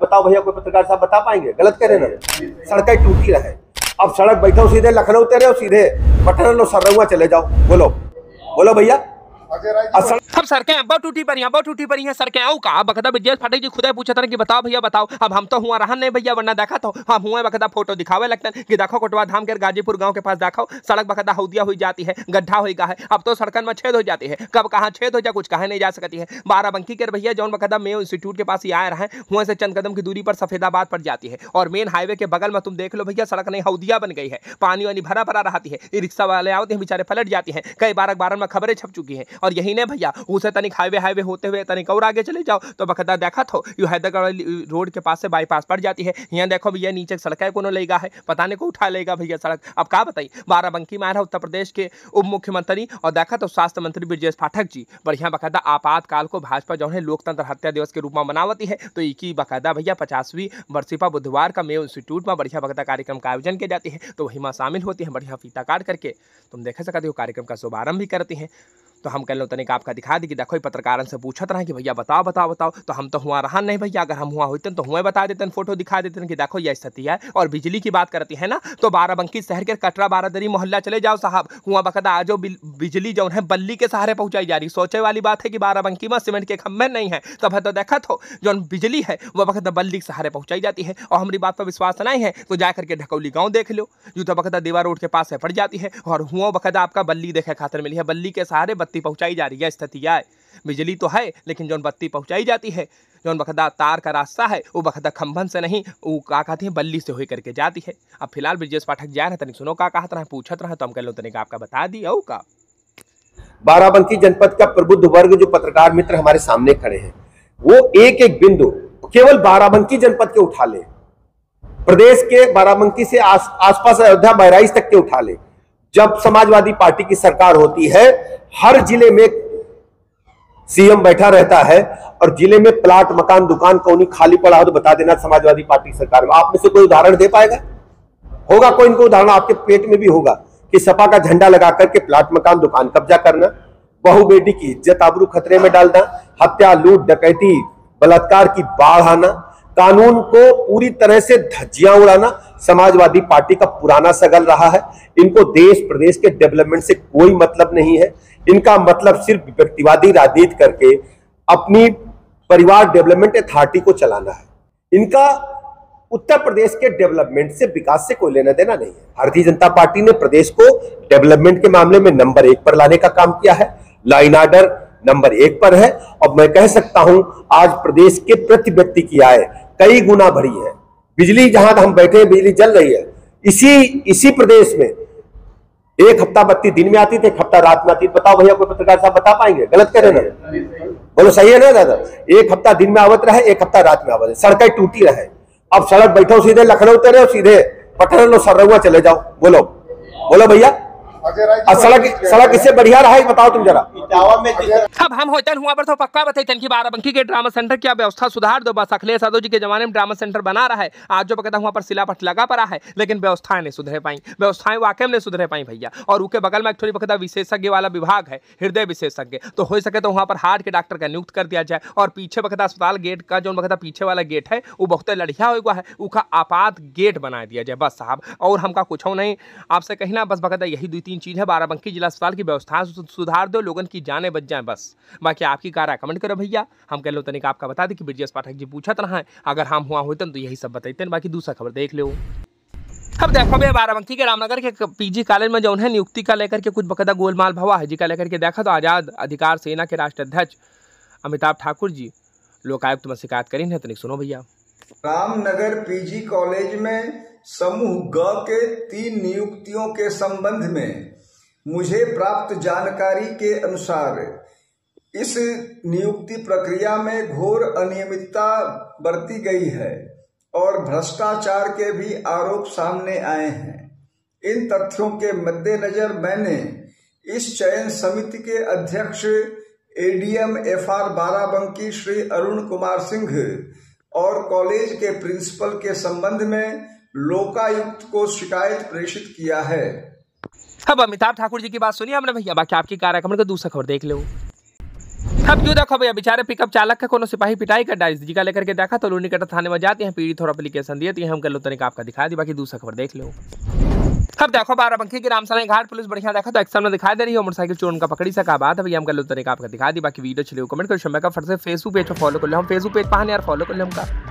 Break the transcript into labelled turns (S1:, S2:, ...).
S1: बताओ भैया, कोई पत्रकार साहब बता पाएंगे? गलत कह रहे ना, सड़कें टूटी रहे। अब सड़क बैठो सीधे लखनऊ तेरे, सीधे पटना लो सरौआ चले जाओ। बोलो बोलो भैया।
S2: अब सड़कें अब टूटी पड़ी हैं सड़कें। आओ का बकदा ब्रजेश पाठक जी खुद पूछा था कि बताओ भैया बताओ। अब हम तो हुआ रहन नहीं भैया, वरना देखा तो हम हुआ बकदा फोटो दिखावे लगता है कि देखो कोटवा धाम के गाजीपुर गांव के पास देखो सड़क बकदा हौदिया हुई जाती है, गड्ढा हो गया है। अब तो सड़कन में छेद हो जाती है, कब कहाँ छेद हो जाए कुछ कहा नहीं जा सकती है। बाराबंकी के भैया जौन बकदा मेयो इंस्टीट्यूट के पास ही आए रहे, वहां से चंद कदम की दूरी पर सफेदाबाद पड़ जाती है और मेन हाईवे के बगल में तुम देख लो भैया सड़क नहीं हौदिया बन गई है, पानी वानी भरा भरा रहती है। रिक्शा वाले आते हैं बेचारे पलट जाते हैं, कई बार अखबार में खबरें छप चुकी हैं। और यही नहीं भैया, उसे तनिक हाईवे होते हुए तनिक और आगे चले जाओ तो बकदा देखा तो यू हैदराबाद रोड के पास से बाईपास पड़ जाती है। यहाँ देखो भैया नीचे सड़कें कोनो लेगा है, पता नहीं को उठा लेगा भैया सड़क। अब क्या बताइए, बाराबंकी में आ रहा उत्तर प्रदेश के उप मुख्यमंत्री और देखा तो स्वास्थ्य मंत्री ब्रजेश पाठक जी बढ़िया बकायदा आपातकाल को भाजपा जो है लोकतंत्र हत्या दिवस के रूप में मनावती है। तो एक ही बकायदा भैया 50वीं वर्षीपा बुधवार का मेयो इंस्टीट्यूट में बढ़िया बकायदा कार्यक्रम का आयोजन किया जाती है। तो वही में शामिल होती है बढ़िया फीता काट करके तुम देख सकते हो कार्यक्रम का शुभारंभ भी करती हैं। तो हम कह लो तनिक आपका दिखा दी कि देखो पत्रकारों से पूछत रहे कि भैया बताओ बताओ बताओ। तो हम तो हुआ रहा नहीं भैया, अगर हम हुआ होते तो हुआ बता देते, फोटो दिखा देते कि देखो ये स्थिति है। और बिजली की बात करती है ना तो बाराबंकी शहर के कटरा बारादरी मोहल्ला चले जाओ साहब, हुआ बकदा आज बिजली जो है बल्ली के सहारे पहुंचाई जा रही। सोचे वाली बात है कि बाराबंकी में सीमेंट के खंभे नहीं है, तब तो देखा तो जो बिजली है वह बकदा बल्ली के सहारे पहुंचाई जाती है। और हमारी बात पर विश्वास नहीं है तो जाकर के ढकौली गाँव देख लो, जो तो बकदा देवा रोड के पास से पड़ जाती है। और हुआ बकदा आपका बल्ली देखे खातिर मिली है, बल्ली के सहारे बत्ती पहुंचाई जा रही है। स्थिति है बिजली तो है लेकिन जो बत्ती पहुंचाई जाती है, जो बकदा तार का रास्ता है वो बकदा खंभन से नहीं, वो क्या कहते हैं बल्ली से होई करके जाती है। अब फिलहाल ब्रजेश पाठक जा रहे तनिक सुनो का कहत रहे पूछत रहे तो हम कह लो तनिक आपका बता दी। औ का
S1: बाराबंकी जनपद का प्रबुद्ध वर्ग जो पत्रकार मित्र हमारे सामने खड़े हैं वो एक एक बिंदु केवल बाराबंकी जनपद के उठा ले, प्रदेश के बाराबंकी से आसपास अयोध्या बहराइच तक के उठा ले। जब समाजवादी पार्टी की सरकार होती है हर जिले में सीएम बैठा रहता है और जिले में प्लाट मकान दुकान कौनी खाली पड़ा हो तो बता देना समाजवादी पार्टी सरकार में। आप में से कोई उदाहरण दे पाएगा? होगा कोई इनको उदाहरण आपके पेट में भी होगा कि सपा का झंडा लगा करके प्लाट मकान दुकान कब्जा करना, बहु बेटी की इज्जत आबरू खतरे में डालना, हत्या लूट डकैती बलात्कार की बाढ़ आना, कानून को पूरी तरह से धज्जियां उड़ाना समाजवादी पार्टी का पुराना सगल रहा है। इनको देश प्रदेश के डेवलपमेंट से कोई मतलब नहीं है। इनका मतलब सिर्फ व्यक्तिवादी राजनीति करके अपनी परिवार डेवलपमेंट अथॉरिटी को चलाना है। इनका उत्तर प्रदेश के डेवलपमेंट से विकास से कोई लेना देना नहीं है। भारतीय जनता पार्टी ने प्रदेश को डेवलपमेंट के मामले में नंबर 1 पर लाने का काम किया है, लॉ एंड ऑर्डर नंबर 1 पर है। और मैं कह सकता हूं आज प्रदेश के प्रति व्यक्ति की आय कई गुना बढ़ी है। बिजली जहां हम बैठे हैं बिजली जल रही है, इसी प्रदेश में एक हफ्ता बत्ती दिन में आती थी, एक हफ्ता रात में आती थी। बताओ भैया, कोई पत्रकार साहब बता पाएंगे? गलत कह रहे ना, बोलो सही है ना दादा? एक हफ्ता दिन में आवत रहे, एक हफ्ता रात में आवत रहे, सड़कें टूटी रहे। अब सड़क बैठो सीधे लखनऊ तेरे, सीधे पटना लो सरौआ चले जाओ। बोलो बोलो भैया। सड़क इससे बढ़िया रहा है बताओ तुम जरा।
S2: अब हम होते हुआ पर तो पक्का बताते कि बाराबंकी के ड्रामा सेंटर की व्यवस्था सुधार दो। बस अखिलेश यादव जी के जमाने में ड्रामा सेंटर बना रहा है, आज जो पकड़ा हुआ पर सिलापट लगा पड़ा है, लेकिन व्यवस्थाएं नहीं सुधरे पाई, व्यवस्थाएं वाकई में सुधरे पाई भैया। और उसके बगल में एक थोड़ी बकदा विशेषज्ञ वाला विभाग है, हृदय विशेषज्ञ, तो हो सके तो वहां पर हार्ट के डॉक्टर का नियुक्त कर दिया जाए। और पीछे बकदा अस्पताल गेट का जो बकदा पीछे वाला गेट है वो बहुत लड़िया हुआ है, उसका आपात गेट बना दिया जाए बस साहब। और हमका कुछ नहीं आपसे कहना, बस बकदा यही 2-3 चीज है। बाराबंकी जिला अस्पताल की व्यवस्था सुधार दो, लोगों की जानें बच जाएं बस। बाकी आपकी कार कमेंट करो भैया। हम कह लो तनिक आपका बता दें कि ब्रजेश पाठक जी पूछत रहा है, अगर हम हुआ होते तो यही सब बताते। बाकी दूसरा खबर देख लो। अब देखो भैया बाराबंकी के रामनगर के पीजी कॉलेज में जो है नियुक्ति का लेकर के कुछ बकायदा गोलमाल भवा है, जी का लेकर के देखा तो आजाद अधिकार सेना के राष्ट्रीय अध्यक्ष अमिताभ ठाकुर जी लोकायुक्त में शिकायत करी है। तनिक सुनो भैया।
S3: रामनगर पीजी कॉलेज में समूह ग के 3 नियुक्तियों के संबंध में मुझे प्राप्त जानकारी के अनुसार इस नियुक्ति प्रक्रिया में घोर अनियमितता बरती गई है और भ्रष्टाचार के भी आरोप सामने आए हैं। इन तथ्यों के मद्देनजर मैंने इस चयन समिति के अध्यक्ष एडीएम एफआर बाराबंकी श्री अरुण कुमार सिंह और कॉलेज के प्रिंसिपल के संबंध में लोकायुक्त को शिकायत प्रेषित किया है।
S2: अब अमिताभ ठाकुर जी की बात सुनिए हमने भैया। बाकी आपकी कार्यक्रम का दूसरा खबर देख लो। अब जो देखो भैया बेचारे पिकअप चालक का कोनो सिपाही पिटाई कर डाली जी का लेकर के देखा तो लूनी कटा थाने में जाते हैं, पीड़ित और एप्लीकेशन दिए हम कर लो तरीका आपका दिखा दी, बाकी दूसरा खबर देख लो। अब देखो बाराबंकी के रामसराय घाट पुलिस बढ़िया देखा तो एक्शन में दिखाई दे रही है, मोटरसाइकिल चोर उनका पकड़ी सका बात है भैया, हम कर लो तरीका आपका दिखा दी, बाकी वीडियो चलिए कमेंट कर समय का फट से फेसबुक पेज पर फॉलो कर लो, हम फेसबुक पेज पर यार फॉलो कर लो हमका।